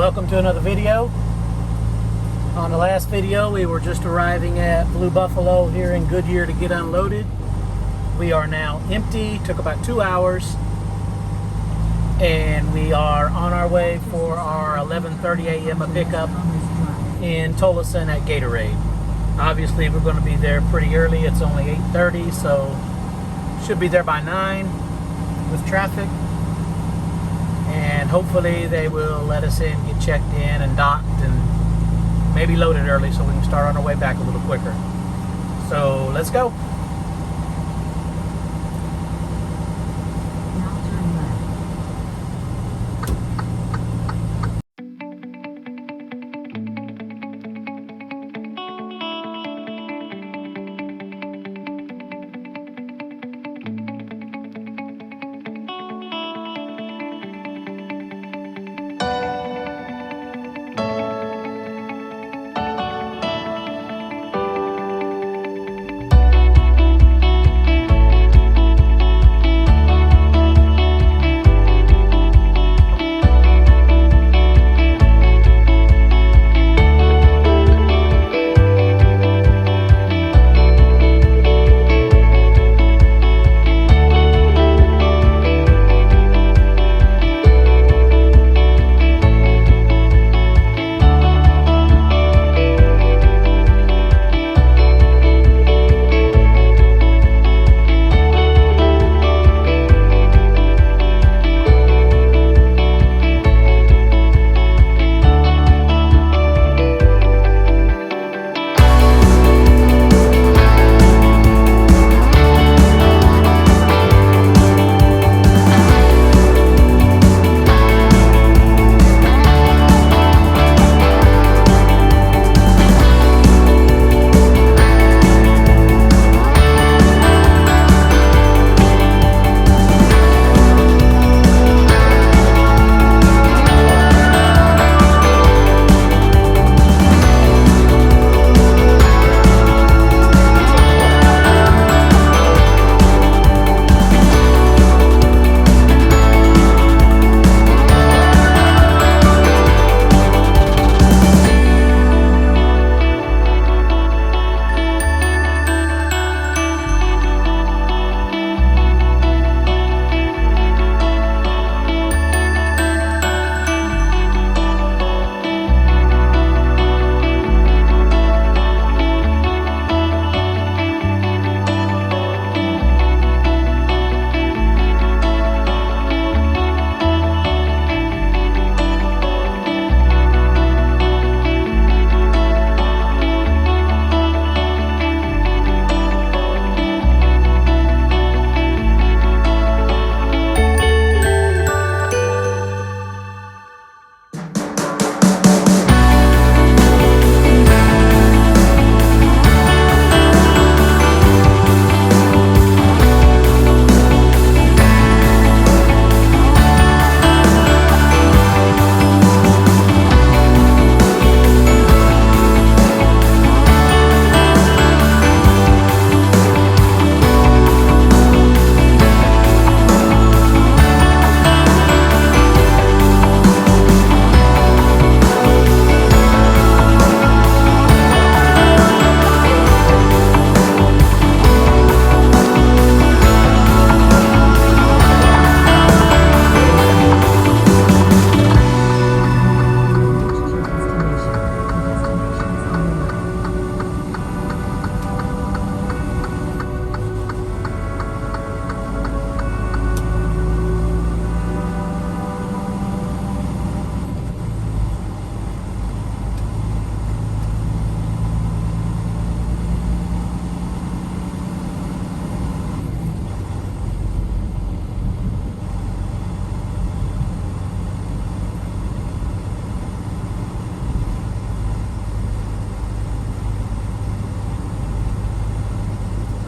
Welcome to another video. On the last video, we were just arriving at Blue Buffalo here in Goodyear to get unloaded. We are now empty. Took about 2 hours. And we are on our way for our 11:30 a.m. pickup in Tolleson at Gatorade. Obviously, we're going to be there pretty early. It's only 8:30, so should be there by 9 with traffic. And hopefully they will let us in, get checked in and docked, and maybe loaded early so we can start on our way back a little quicker. So let's go.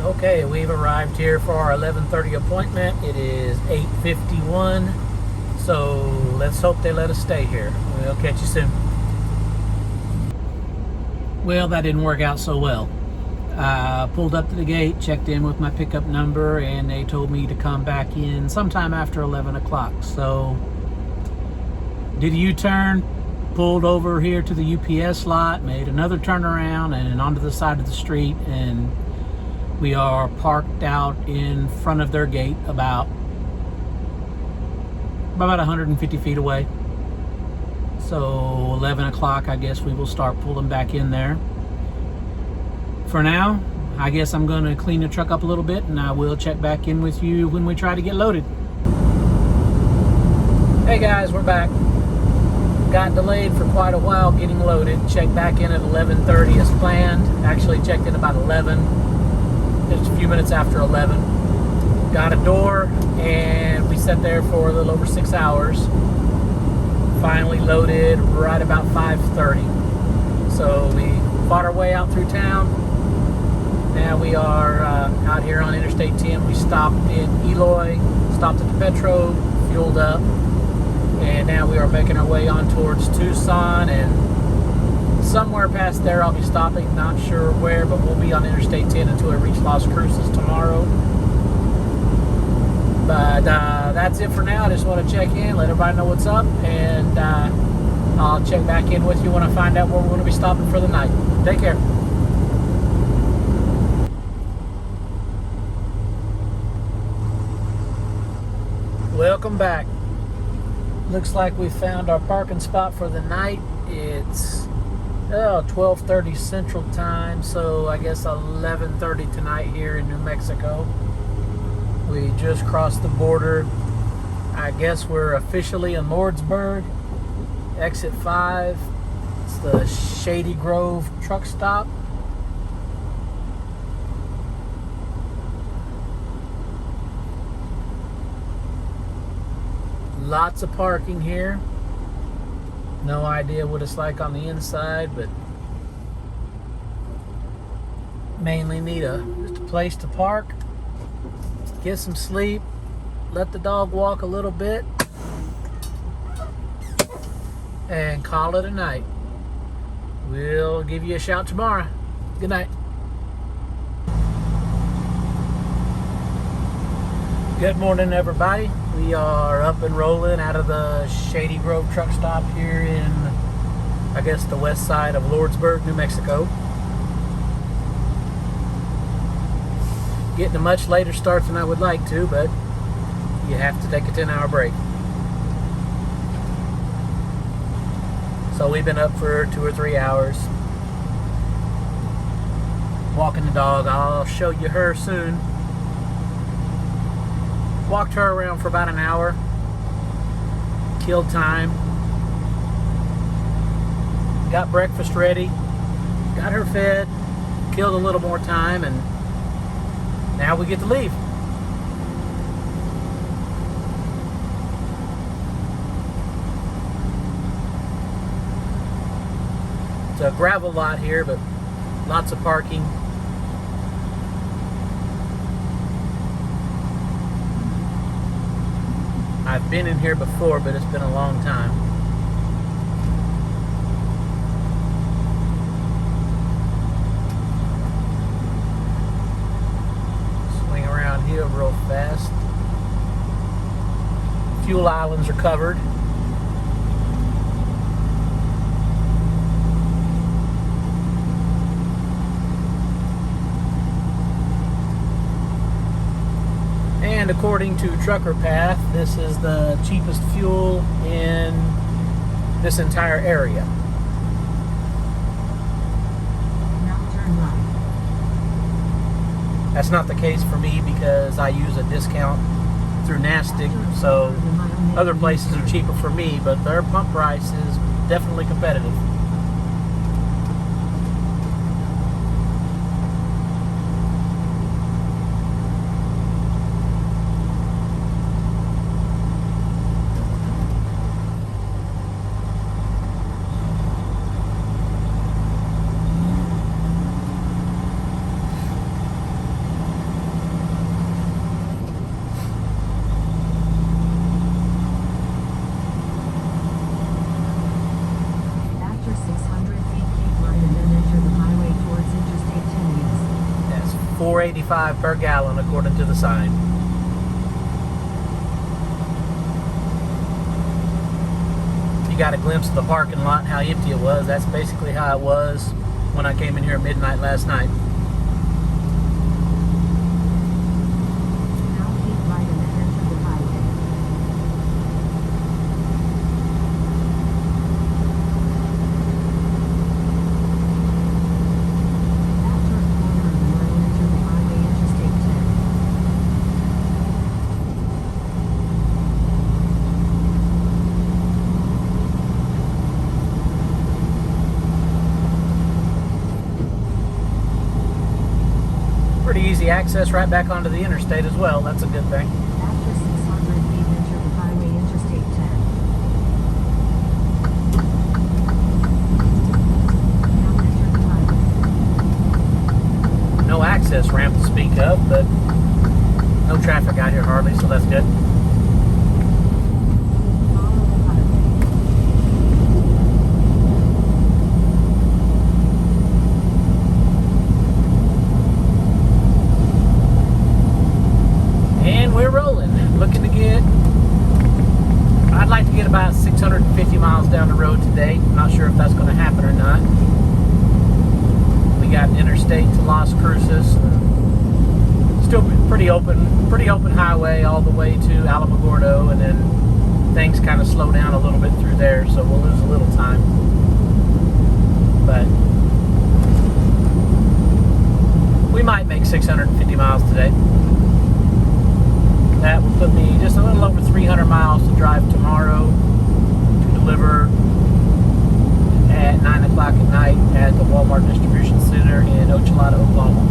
Okay, we've arrived here for our 11:30 appointment. It is 8:51, so let's hope they let us stay here. We'll catch you soon. Well, that didn't work out so well. I pulled up to the gate, checked in with my pickup number, and they told me to come back in sometime after 11 o'clock. So did a U-turn, pulled over here to the UPS lot, made another turnaround and onto the side of the street, and we are parked out in front of their gate about 150 feet away. So 11 o'clock, I guess we will start pulling back in there. For now, I guess I'm going to clean the truck up a little bit, and I will check back in with you when we try to get loaded. Hey guys, we're back. Got delayed for quite a while getting loaded. Checked back in at 11:30 as planned. Actually checked in about 11, just a few minutes after 11. Got a door, and we sat there for a little over 6 hours. Finally loaded right about 5:30. So we fought our way out through town. Now we are out here on Interstate 10. We stopped in Eloy, stopped at the Petro, fueled up, and now we are making our way on towards Tucson, and somewhere past there I'll be stopping, not sure where, but we'll be on Interstate 10 until we reach Las Cruces tomorrow. But that's it for now. I just want to check in, let everybody know what's up, and I'll check back in with you when I find out where we're going to be stopping for the night. Take care. Welcome back. Looks like we found our parking spot for the night. It's 12:30 Central Time, so I guess 11:30 tonight here in New Mexico. We just crossed the border. I guess we're officially in Lordsburg. Exit 5. It's the Shady Grove truck stop. Lots of parking here. No idea what it's like on the inside, but mainly need just a place to park, get some sleep, let the dog walk a little bit, and call it a night. We'll give you a shout tomorrow. Good night. Good morning, everybody. We are up and rolling out of the Shady Grove truck stop here in, I guess, the west side of Lordsburg, New Mexico. Getting a much later start than I would like to, but you have to take a 10-hour break. So we've been up for 2 or 3 hours. Walking the dog. I'll show you her soon. Walked her around for about an hour. Killed time. Got breakfast ready. Got her fed. Killed a little more time, and now we get to leave. It's a gravel lot here, but lots of parking. I've been in here before, but it's been a long time. Swing around here real fast. Fuel islands are covered. And according to Trucker Path, this is the cheapest fuel in this entire area. Now turn right. That's not the case for me because I use a discount through Nastic, so other places are cheaper for me, but their pump price is definitely competitive. After 600 feet, keep right and then enter the highway towards Interstate 10 east. That's $4.85 per gallon according to the sign. You got a glimpse of the parking lot and how empty it was. That's basically how it was when I came in here at midnight last night. Now keep right and then enter the highway. After a corner of the line, enter the highway Interstate 10. Pretty easy access right back onto the interstate as well. That's a good thing. After 600 feet, enter the highway Interstate 10. Now enter the highway. No access ramp to speak of, but no traffic out here hardly, so that's good. Follow the highway. And we're rolling. Looking to get, I'd like to get about 650 miles down the road today. Not sure if that's going to happen or not. We got an interstate to Las Cruces. Still pretty open highway all the way to Alamogordo, and then things kind of slow down a little bit through there, so we'll lose a little time. But we might make 650 miles today. That will put me just a little over 300 miles to drive tomorrow to deliver at 9 o'clock at night at the Walmart Distribution Center in Ochalata, Oklahoma.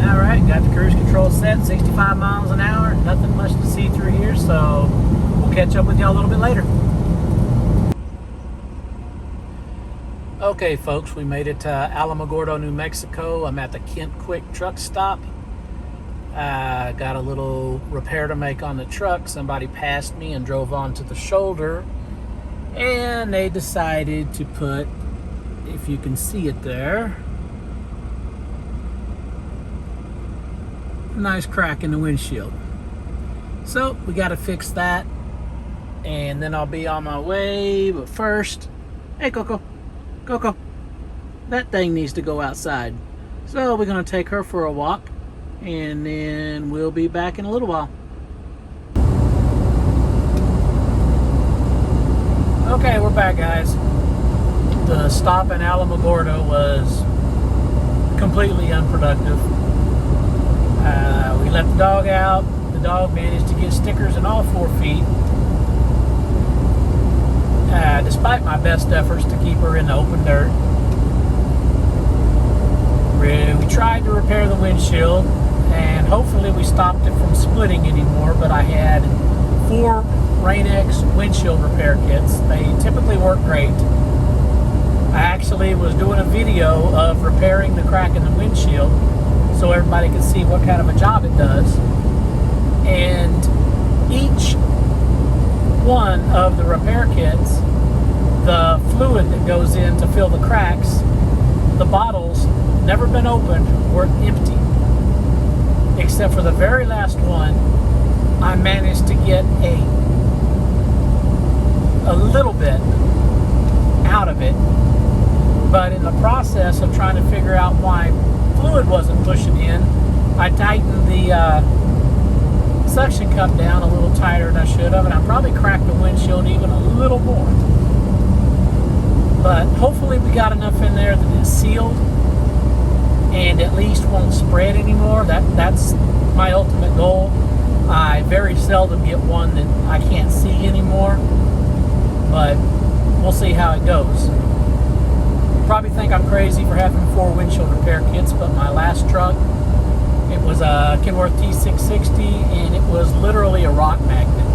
Alright, got the cruise control set, 65 miles an hour, nothing much to see through here, so we'll catch up with y'all a little bit later. Okay, folks, we made it to Alamogordo, New Mexico. I'm at the Kent Quick truck stop. Got a little repair to make on the truck. Somebody passed me and drove onto the shoulder, and they decided to put, if you can see it there, a nice crack in the windshield. So we got to fix that, and then I'll be on my way. But first, hey, Coco. Coco, that thing needs to go outside. So we're going to take her for a walk, and then we'll be back in a little while. Okay, we're back, guys. The stop in Alamogordo was completely unproductive. We let the dog out. The dog managed to get stickers in all 4 feet. Despite my best efforts to keep her in the open dirt. We tried to repair the windshield, and hopefully we stopped it from splitting anymore, but I had 4 Rain-X windshield repair kits. They typically work great. I actually was doing a video of repairing the crack in the windshield so everybody could see what kind of a job it does. And each one of the repair kits, the fluid that goes in to fill the cracks, the bottles never been opened, were empty. Except for the very last one, I managed to get a little bit out of it. But in the process of trying to figure out why fluid wasn't pushing in, I tightened the suction cup down a little tighter than I should have, and I probably cracked the windshield even a little more. But hopefully we got enough in there that it's sealed and at least won't spread anymore. That's my ultimate goal. I very seldom get one that I can't see anymore, but we'll see how it goes. You probably think I'm crazy for having 4 windshield repair kits, but my last truck, it was a Kenworth T660, and it was literally a rock magnet.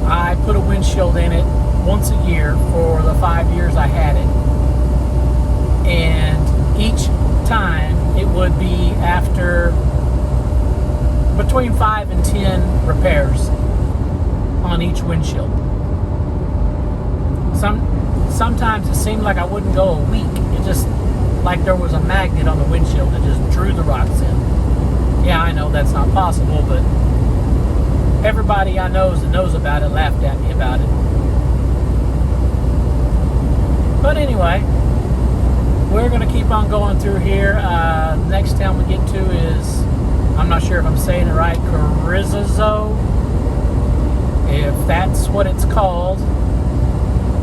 I put a windshield in it once a year for the 5 years I had it. And each time it would be after between 5 and 10 repairs on each windshield. Sometimes it seemed like I wouldn't go a week. It just like there was a magnet on the windshield that just drew the rocks in. Yeah, I know that's not possible, but everybody I know that knows about it laughed at me about it. But anyway, we're going to keep on going through here. Next town we get to is, I'm not sure if I'm saying it right, Carrizo, if that's what it's called.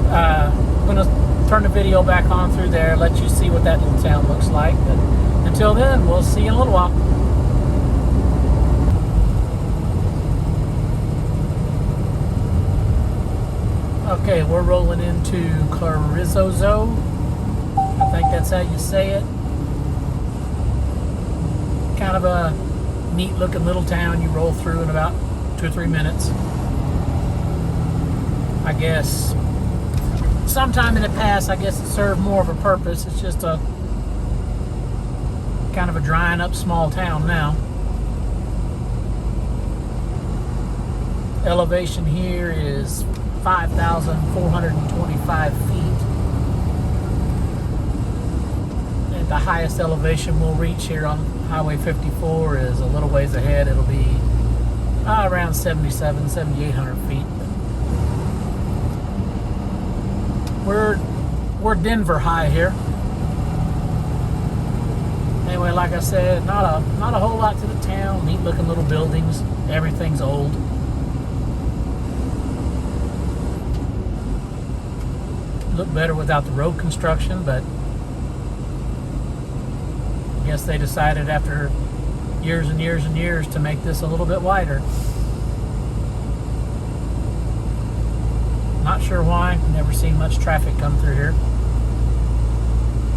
I'm going to turn the video back on through there, let you see what that little town looks like. But until then, we'll see you in a little while. Okay, we're rolling into Carrizo. I think that's how you say it. Kind of a neat looking little town you roll through in about 2 or 3 minutes. I guess sometime in the past, I guess it served more of a purpose. It's just a kind of a drying up small town now. Elevation here is 5,425 feet. And the highest elevation we'll reach here on Highway 54 is a little ways ahead. It'll be around 7,800 feet. We're Denver high here. Anyway, like I said, not a whole lot to the town. Neat looking little buildings. Everything's old. Look better without the road construction, but I guess they decided after years and years and years to make this a little bit wider. Not sure why. Never seen much traffic come through here.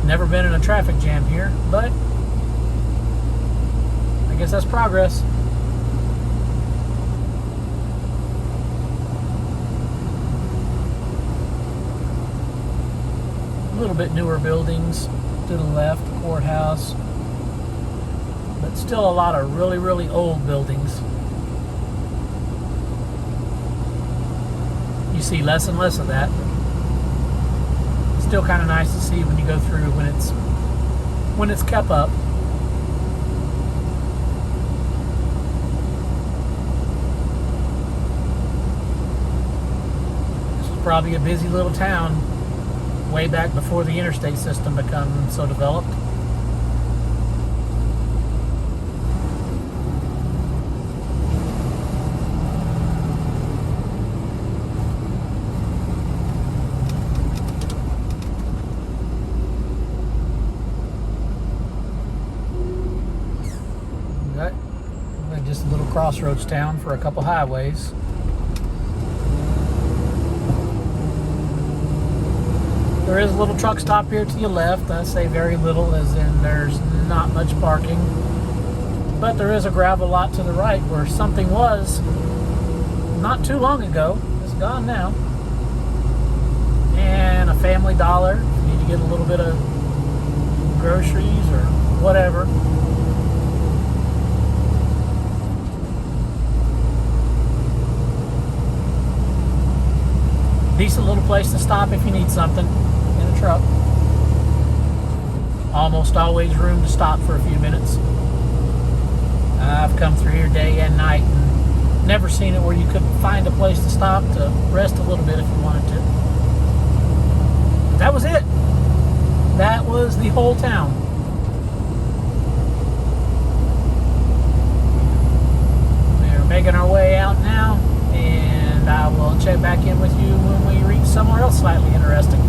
Never been in a traffic jam here, but I guess that's progress. A little bit newer buildings to the left, courthouse, but still a lot of really, really old buildings. You see less and less of that. Still kind of nice to see when you go through when it's kept up. This is probably a busy little town way back before the interstate system became so developed. Just a little crossroads town for a couple highways. There is a little truck stop here to your left. I say very little, as in there's not much parking. But there is a gravel lot to the right where something was not too long ago. It's gone now. And a Family Dollar. If you need to get a little bit of groceries or whatever. Decent little place to stop if you need something in a truck. Almost always room to stop for a few minutes. I've come through here day and night and never seen it where you couldn't find a place to stop to rest a little bit if you wanted to. But that was it. That was the whole town. We're making our way out now, and I will check back in with you when we reach somewhere else slightly interesting.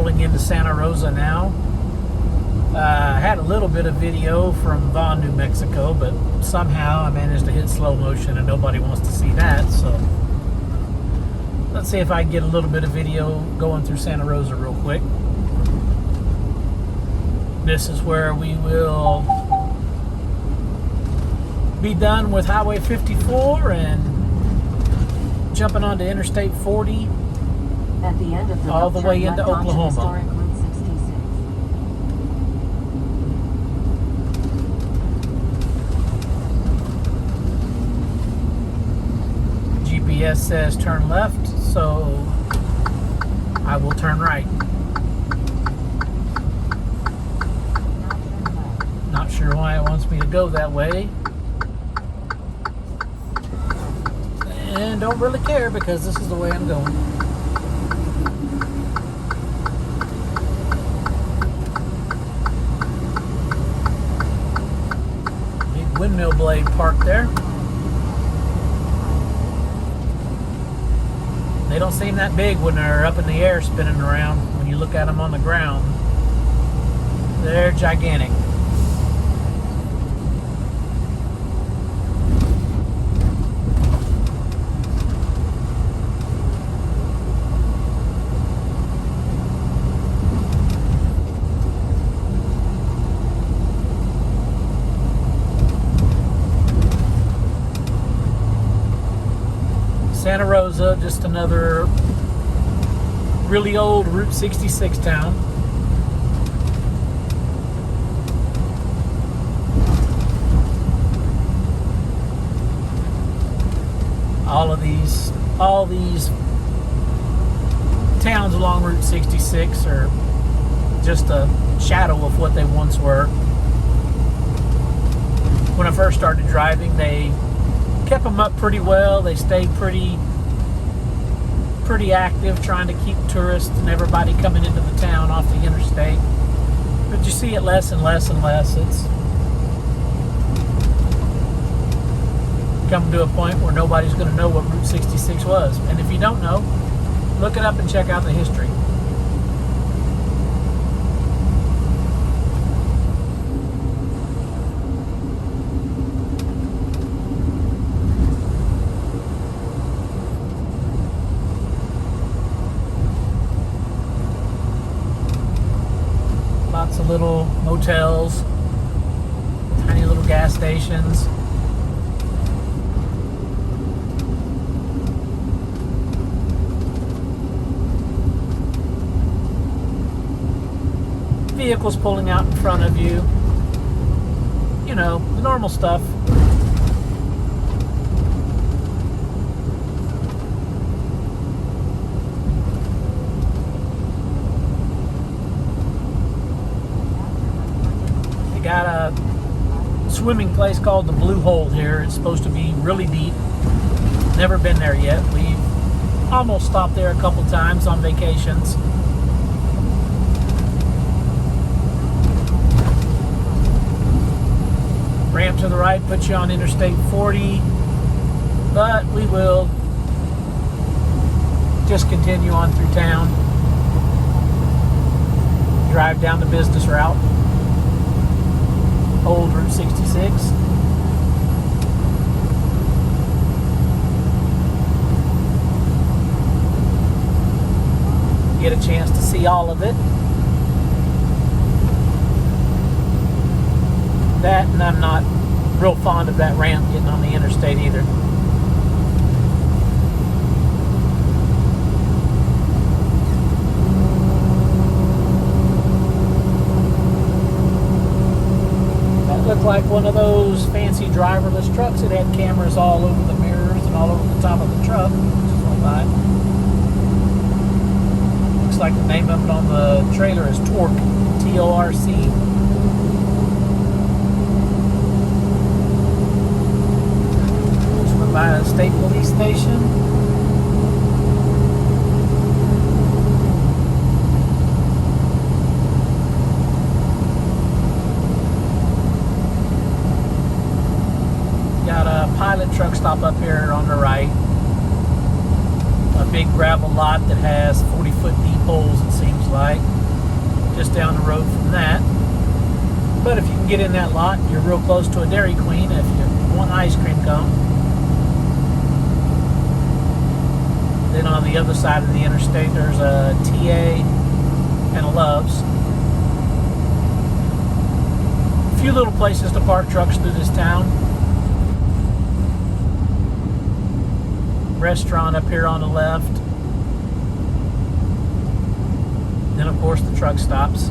rolling into Santa Rosa now. I had a little bit of video from Vaughn, New Mexico, but somehow I managed to hit slow motion and nobody wants to see that. So let's see if I can get a little bit of video going through Santa Rosa real quick. This is where we will be done with Highway 54 and jumping onto Interstate 40 At the end of the all the way into Oklahoma. Historic Route 66. GPS says turn left, so I will turn right. Not sure why it wants me to go that way. And don't really care because this is the way I'm going. Big windmill blade parked there. They don't seem that big when they're up in the air spinning around. When you look at them on the ground, they're gigantic. Santa Rosa, just another really old Route 66 town. All these towns along Route 66 are just a shadow of what they once were. When I first started driving, they kept them up pretty well. They stayed pretty active, trying to keep tourists and everybody coming into the town off the interstate. But you see it less and less and less. It's come to a point where nobody's going to know what Route 66 was. And if you don't know, look it up and check out the history. Lots of little motels, tiny little gas stations. Vehicles pulling out in front of you. You know, the normal stuff. Got a swimming place called the Blue Hole here. It's supposed to be really deep. Never been there yet. We've almost stopped there a couple times on vacations. Ramp to the right puts you on Interstate 40, but we will just continue on through town. Drive down the business route. Old Route 66. Get a chance to see all of it. That, and I'm not real fond of that ramp getting on the interstate either. Looked like one of those fancy driverless trucks. It had cameras all over the mirrors and all over the top of the truck. Just went by. Looks like the name of it on the trailer is Torque, T-O-R-C. Just went by a state police station. Got a pilot truck stop up here on the right. a big gravel lot that has 40-foot deep holes, it seems like, just down the road from that. But if you can get in that lot, you're real close to a Dairy Queen if you want an ice cream cone. Then on the other side of the interstate, there's a TA and a Love's. A few little places to park trucks through this town. Restaurant up here on the left. Then of course the truck stops.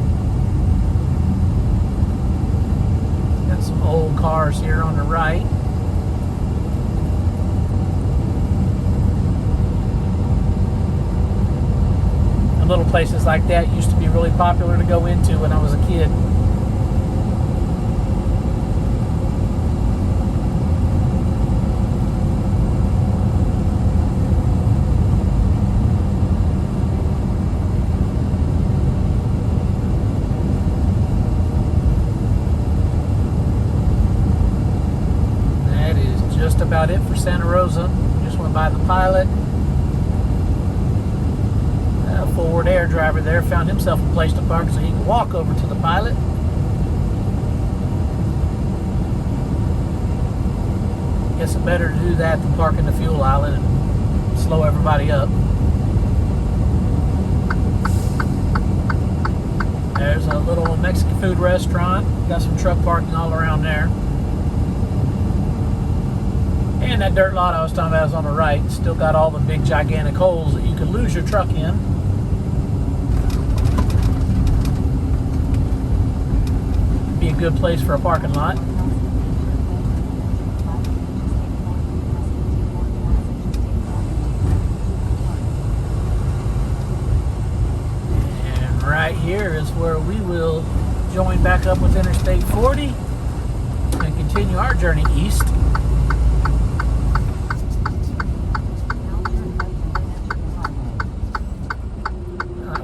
Got some old cars here on the right. And little places like that used to be really popular to go into when I was a kid. Just about it for Santa Rosa. Just went by the Pilot. A Forward Air driver there found himself a place to park so he could walk over to the Pilot. Guess it's better to do that than park in the fuel island and slow everybody up. There's a little Mexican food restaurant. Got some truck parking all around there. And that dirt lot I was talking about is on the right. Still got all the big gigantic holes that you could lose your truck in. Be a good place for a parking lot. And right here is where we will join back up with Interstate 40 and continue our journey east.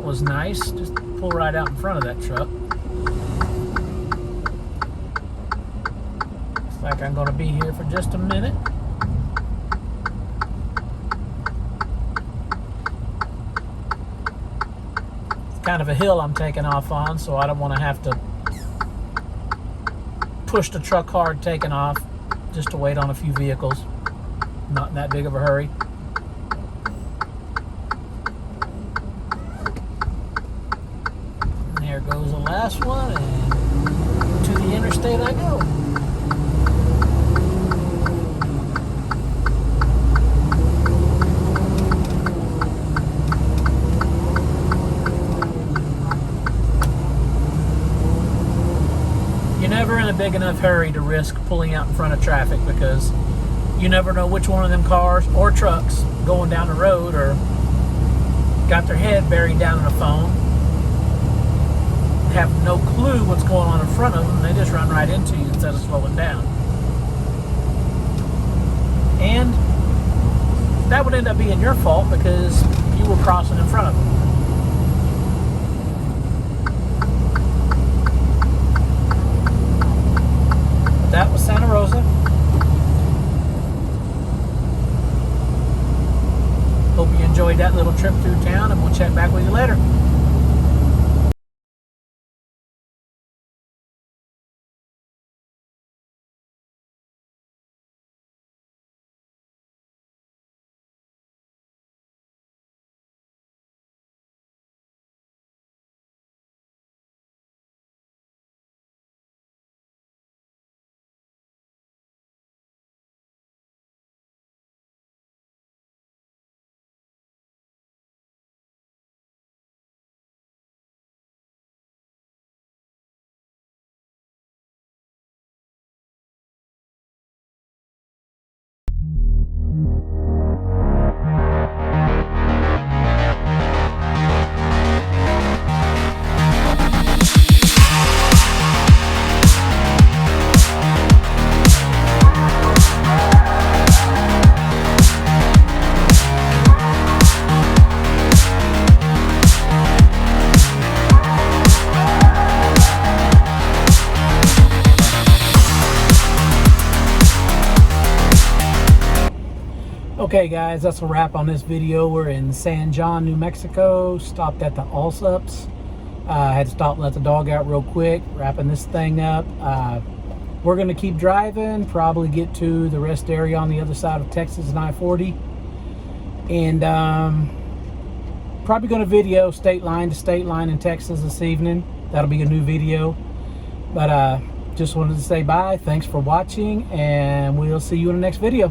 Was nice. Just pull right out in front of that truck. Looks like I'm going to be here for just a minute. It's kind of a hill I'm taking off on, so I don't want to have to push the truck hard taking off just to wait on a few vehicles. Not in that big of a hurry. There goes the last one, and to the interstate I go. You're never in a big enough hurry to risk pulling out in front of traffic because you never know which one of them cars or trucks going down the road or got their head buried down in a phone. Have no clue what's going on in front of them. They just run right into you instead of slowing down. And that would end up being your fault because you were crossing in front of them. But that was Santa Rosa. Hope you enjoyed that little trip through town, and we'll check back with you later. Okay guys, that's a wrap on this video. We're in San Jon, New Mexico. Stopped at the Allsups. I had to stop and let the dog out real quick, wrapping this thing up. We're going to keep driving, probably get to the rest area on the other side of Texas and I-40. And probably going to video state line to state line in Texas this evening. That'll be a new video. But just wanted to say bye. Thanks for watching, and we'll see you in the next video.